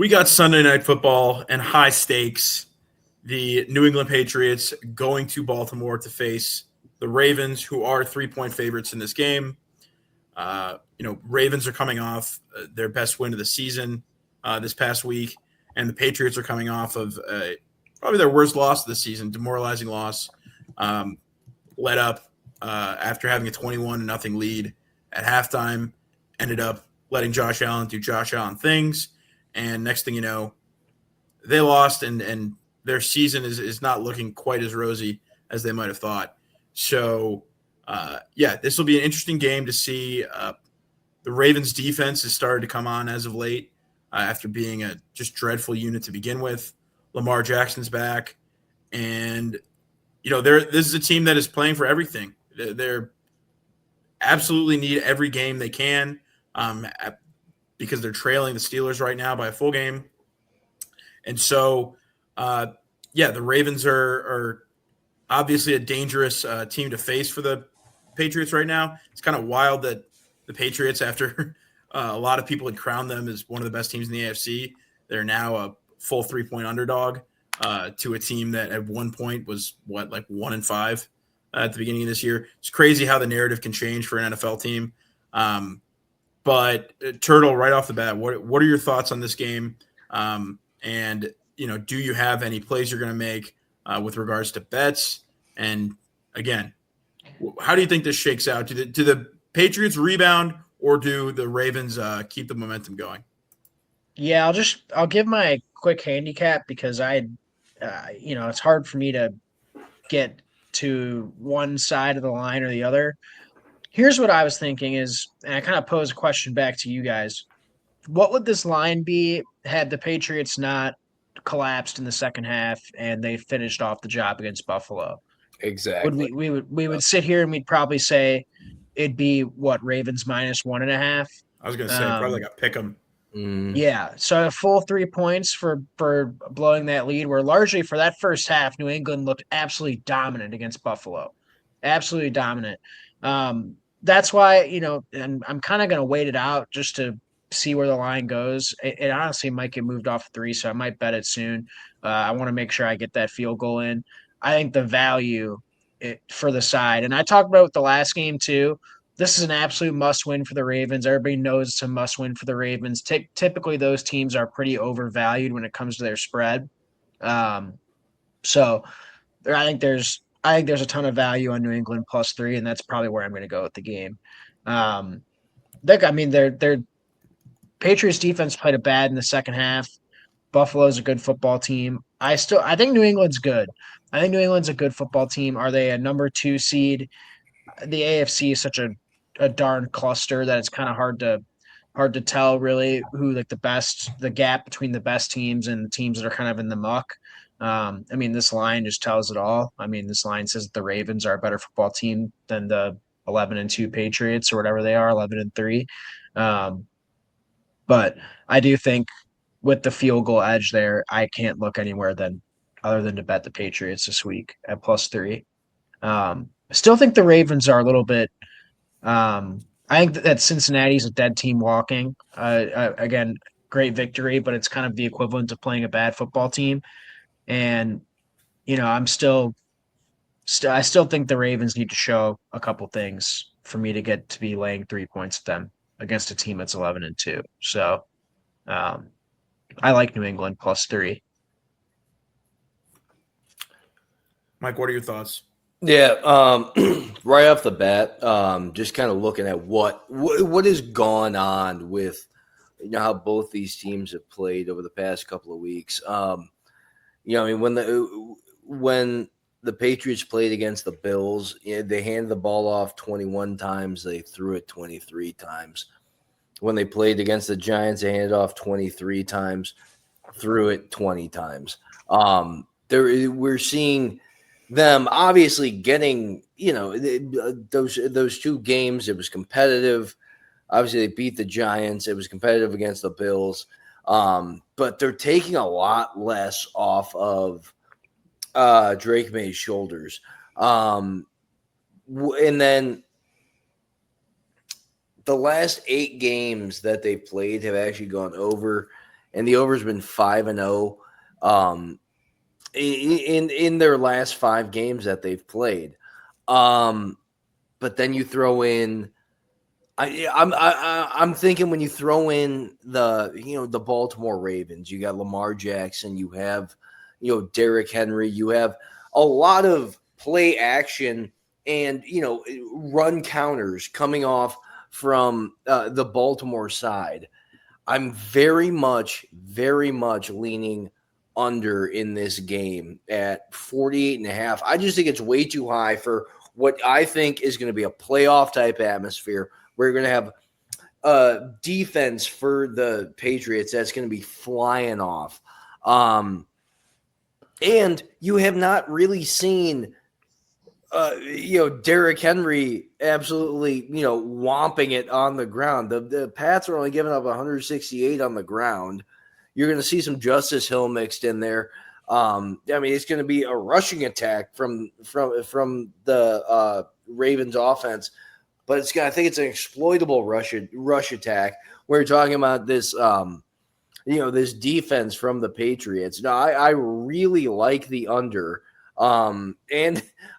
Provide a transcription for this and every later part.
We got Sunday Night Football and high stakes. The New England Patriots going to Baltimore to face the Ravens, who are 3-point favorites in this game. Ravens are coming off their best win of the season this past week, and the Patriots are coming off of probably their worst loss of the season, demoralizing loss, led up after having a 21-0 lead at halftime, ended up letting Josh Allen do Josh Allen things. And next thing you know, they lost, and their season is not looking quite as rosy as they might have thought. So, this will be an interesting game to see. The Ravens' defense has started to come on as of late after being a just dreadful unit to begin with. Lamar Jackson's back, and this is a team that is playing for everything. They're absolutely need every game they can. Because they're trailing the Steelers right now by a full game. And so, the Ravens are obviously a dangerous team to face for the Patriots right now. It's kind of wild that the Patriots, after a lot of people had crowned them as one of the best teams in the AFC, they're now a full 3-point underdog to a team that at one point was, 1-5 at the beginning of this year. It's crazy how the narrative can change for an NFL team. But Turtle, right off the bat, what are your thoughts on this game? And do you have any plays you're going to make with regards to bets? And again, how do you think this shakes out? Do the Patriots rebound, or do the Ravens keep the momentum going? Yeah, I'll give my quick handicap because it's hard for me to get to one side of the line or the other. Here's what I was thinking is, and I kind of pose a question back to you guys. What would this line be had the Patriots not collapsed in the second half and they finished off the job against Buffalo? Exactly. We would sit here and we'd probably say it'd be Ravens -1.5. I was going to say probably like a pick 'em. Yeah, so a full 3 points for blowing that lead, where largely for that first half, New England looked absolutely dominant against Buffalo. Absolutely dominant. That's why, and I'm kind of going to wait it out just to see where the line goes. It honestly might get moved off 3, so I might bet it soon. I want to make sure I get that field goal in. I think the value for the side, and I talked about it with the last game too, this is an absolute must-win for the Ravens. Everybody knows it's a must-win for the Ravens. Typically, those teams are pretty overvalued when it comes to their spread. So I think there's a ton of value on New England +3, and that's probably where I'm going to go with the game. Their Patriots defense played it bad in the second half. Buffalo's a good football team. I think New England's good. I think New England's a good football team. Are they a number 2 seed? The AFC is such a darn cluster that it's kind of hard to tell really who the gap between the best teams and the teams that are kind of in the muck. This line just tells it all. This line says that the Ravens are a better football team than the 11-2 Patriots or whatever they are, 11-3. But I do think with the field goal edge there, I can't look anywhere other than to bet the Patriots this week at +3. I still think the Ravens are a little bit. I think that Cincinnati's a dead team walking. Again, great victory, but it's kind of the equivalent of playing a bad football team. And I still think the Ravens need to show a couple things for me to get to be laying 3 points at them against a team that's 11-2. So, I like New England +3. Mike, what are your thoughts? Yeah, right off the bat, just kind of looking at what has gone on with how both these teams have played over the past couple of weeks. When the Patriots played against the Bills, they handed the ball off 21 times, they threw it 23 times. When they played against the Giants, they handed off 23 times, threw it 20 times. We're seeing them obviously getting, those 2 games. It was competitive. Obviously, they beat the Giants. It was competitive against the Bills. But they're taking a lot less off of Drake May's shoulders. And then the last 8 games that they've played have actually gone over and the over's been 5-0 in their last 5 games that they've played. But then you throw in, I'm thinking when you throw in the Baltimore Ravens, you got Lamar Jackson, you have Derrick Henry, you have a lot of play action and run counters coming off from the Baltimore side. I'm very much leaning under in this game at 48.5. I just think it's way too high for what I think is going to be a playoff type atmosphere. We're going to have a defense for the Patriots that's going to be flying off. And you have not really seen Derrick Henry absolutely, whomping it on the ground. The Pats are only giving up 168 on the ground. You're going to see some Justice Hill mixed in there. It's going to be a rushing attack from the Ravens offense, but I think it's an exploitable rush attack. We're talking about this, this defense from the Patriots. Now, I really like the under. And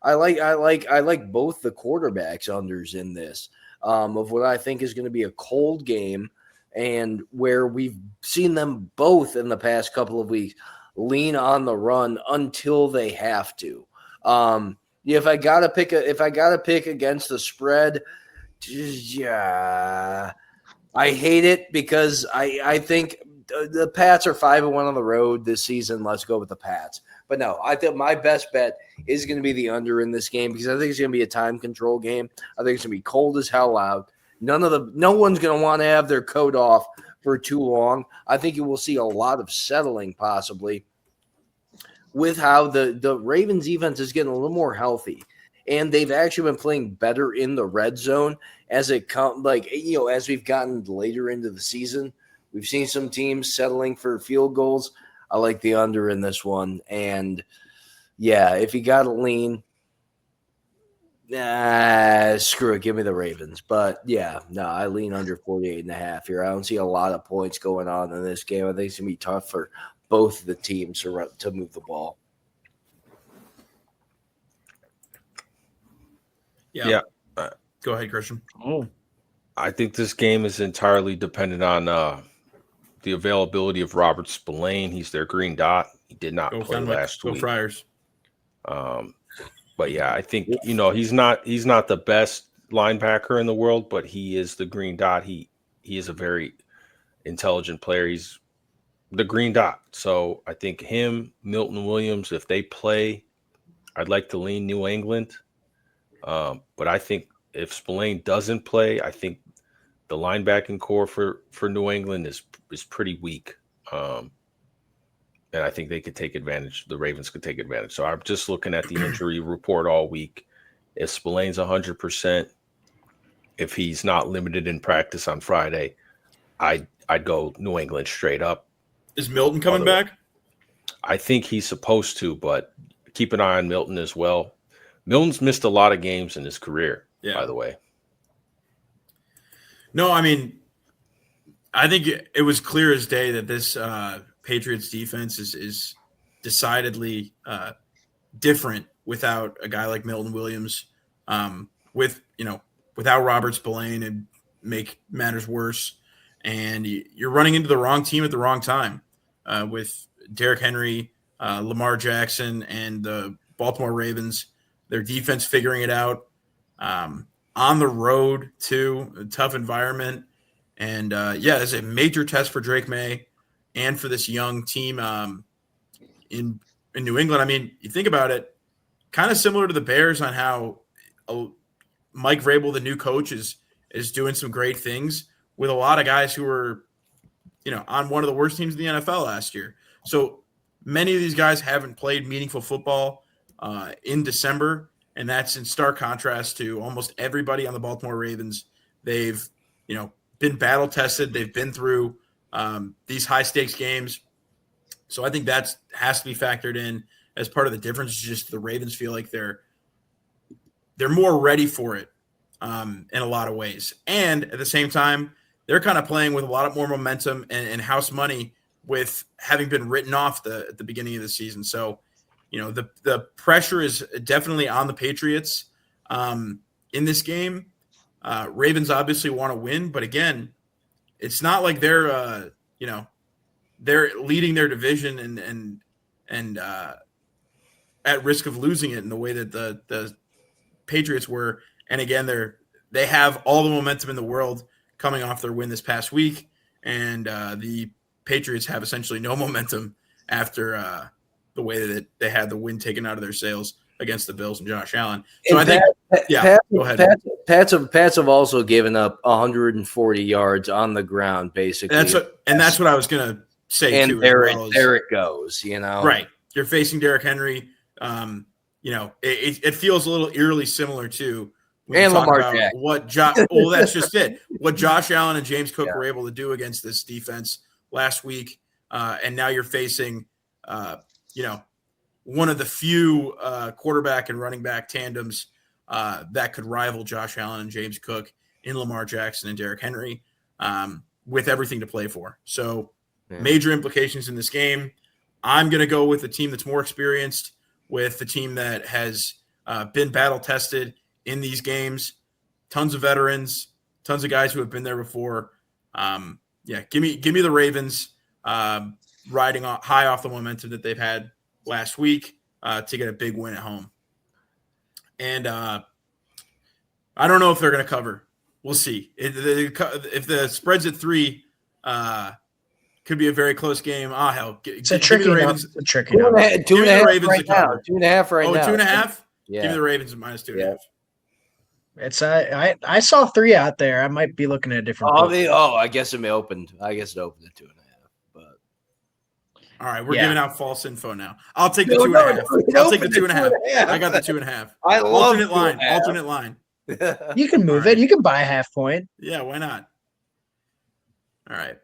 I like both the quarterbacks unders in this, of what I think is going to be a cold game, and where we've seen them both in the past couple of weeks lean on the run until they have to. If I gotta pick against the spread, yeah, I hate it because I think the Pats are 5-1 on the road this season. Let's go with the Pats. But no, I think my best bet is going to be the under in this game because I think it's going to be a time control game. I think it's going to be cold as hell out. No one's going to want to have their coat off for too long. I think you will see a lot of settling possibly with how the Ravens defense is getting a little more healthy. And they've actually been playing better in the red zone as as we've gotten later into the season. We've seen some teams settling for field goals. I like the under in this one. And, yeah, if you got to lean, screw it. Give me the Ravens. But, yeah, no, I lean under 48.5 here. I don't see a lot of points going on in this game. I think it's going to be tough for both of the teams to move the ball. Yeah. Go ahead, Christian. Oh, I think this game is entirely dependent on the availability of Robert Spillane. He's their green dot. He did not play last week. Go Friars. But yeah, I think he's not the best linebacker in the world, but he is the green dot. He is a very intelligent player. He's the green dot. So I think him, Milton Williams, if they play, I'd like to lean New England. But I think if Spillane doesn't play, I think the linebacking core for New England is pretty weak. And I think they could take advantage. The Ravens could take advantage. So I'm just looking at the injury report all week. If Spillane's 100%, if he's not limited in practice on Friday, I'd go New England straight up. Is Milton coming back? I think he's supposed to, but keep an eye on Milton as well. Milton's missed a lot of games in his career, by the way. No, I mean, I think it was clear as day that this Patriots defense is decidedly different without a guy like Milton Williams. Without Robert Spillane, and make matters worse. And you're running into the wrong team at the wrong time with Derrick Henry, Lamar Jackson, and the Baltimore Ravens. Their defense figuring it out on the road too, a tough environment. And it's a major test for Drake May and for this young team in New England. I mean, you think about it, kind of similar to the Bears on how Mike Vrabel, the new coach, is doing some great things with a lot of guys who were, on one of the worst teams in the NFL last year. So many of these guys haven't played meaningful football in December, and that's in stark contrast to almost everybody on the Baltimore Ravens. They've, been battle tested. They've been through these high stakes games. So I think that has to be factored in as part of the difference. Just the Ravens feel like they're more ready for it in a lot of ways. And at the same time, they're kind of playing with a lot more momentum and house money with having been written off at the beginning of the season. So, the pressure is definitely on the Patriots in this game. Ravens obviously want to win, but again, it's not like they're leading their division and at risk of losing it in the way that the Patriots were. And again, they have all the momentum in the world coming off their win this past week, and the Patriots have essentially no momentum after the way that they had the win taken out of their sails against the Bills and Josh Allen. So And I think, go ahead. Pats have also given up 140 yards on the ground, basically. That's what I was gonna say and too. there, as well there it goes. Right. You're facing Derrick Henry. It feels a little eerily similar to when And you talk Lamar about Jackson. well, that's just it. What Josh Allen and James Cook were able to do against this defense last week, and now you're facing, one of the few quarterback and running back tandems that could rival Josh Allen and James Cook in Lamar Jackson and Derrick Henry, with everything to play for. So major implications in this game. I'm going to go with the team that's more experienced, with the team that has been battle tested in these games. Tons of veterans, tons of guys who have been there before. Give me the Ravens riding high off the momentum that they've had last week to get a big win at home. And I don't know if they're going to cover. We'll see. If the spread's at 3, could be a very close game. Hell. It's a tricky number. It's a tricky number. 2.5 right now. 2.5 right now. 2.5? Yeah. Give me the Ravens at -2.5. Yeah. It's I saw 3 out there. I might be looking at a different. I guess it opened at 2.5. But all right, we're giving out false info now. I'll take the 2.5. I'll take the 2.5. I got the 2.5. I love alternate line. You can move it. You can buy a half point. Yeah, why not? All right.